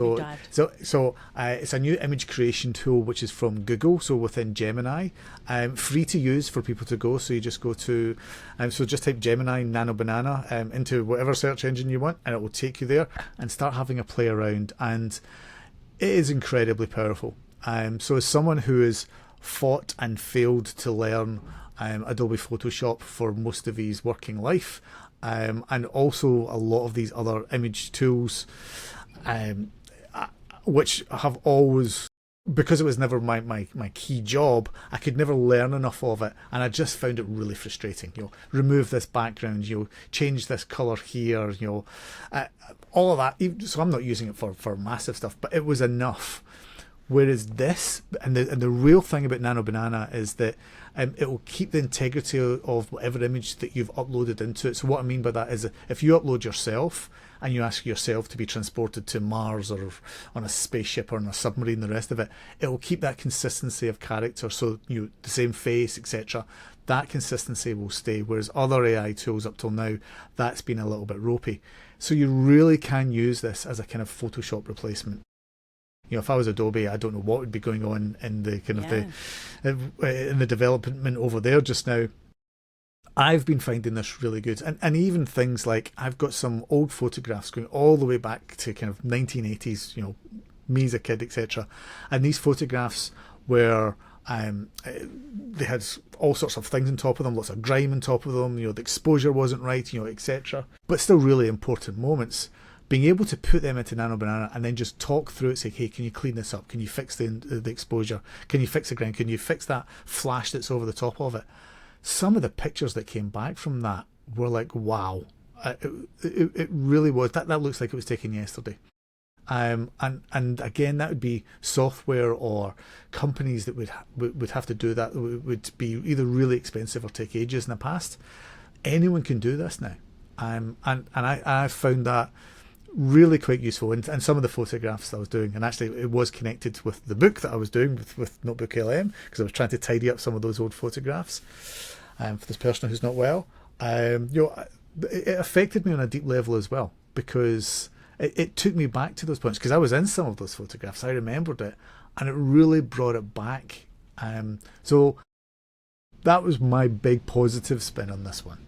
Deep So, dived. it's a new image creation tool which is from Google, so within Gemini, free to use for people to go. So you just go to, so just type Gemini NanoBanana into whatever search engine you want, and it will take you there and start having a play around. And it is incredibly powerful. So as someone who has fought and failed to learn Adobe Photoshop for most of his working life, and also a lot of these other image tools, which have always, because it was never my key job, I could never learn enough of it, and I just found it really frustrating. Remove this background, change this color here, all of that. So I'm not using it for massive stuff, but it was enough. Whereas this, and the real thing about NanoBanana is that it will keep the integrity of whatever image that you've uploaded into it. So what I mean by that is, if you upload yourself and you ask yourself to be transported to Mars or on a spaceship or on a submarine, the rest of it, it will keep that consistency of character. So the same face, etc. That consistency will stay. Whereas other AI tools up till now, that's been a little bit ropey. So you really can use this as a kind of Photoshop replacement. If I was Adobe, I don't know what would be going on in the kind of in the development over there just now. I've been finding this really good, and even things like, I've got some old photographs going all the way back to kind of 1980s, me as a kid, etc. And these photographs were they had all sorts of things on top of them, lots of grime on top of them. The exposure wasn't right, etc. But still really important moments. Being able to put them into NanoBanana and then just talk through it, say, hey, can you clean this up? Can you fix the exposure? Can you fix the grain? Can you fix that flash that's over the top of it? Some of the pictures that came back from that were like, wow. It really was. That looks like it was taken yesterday. And again, that would be software or companies that would have to do that, would be either really expensive or take ages in the past. Anyone can do this now. And I found that really quite useful, and some of the photographs that I was doing, and actually it was connected with the book that I was doing with Notebook LM, because I was trying to tidy up some of those old photographs for this person who's not well. It affected me on a deep level as well, because it took me back to those points, because I was in some of those photographs, I remembered it, and it really brought it back. So that was my big positive spin on this one.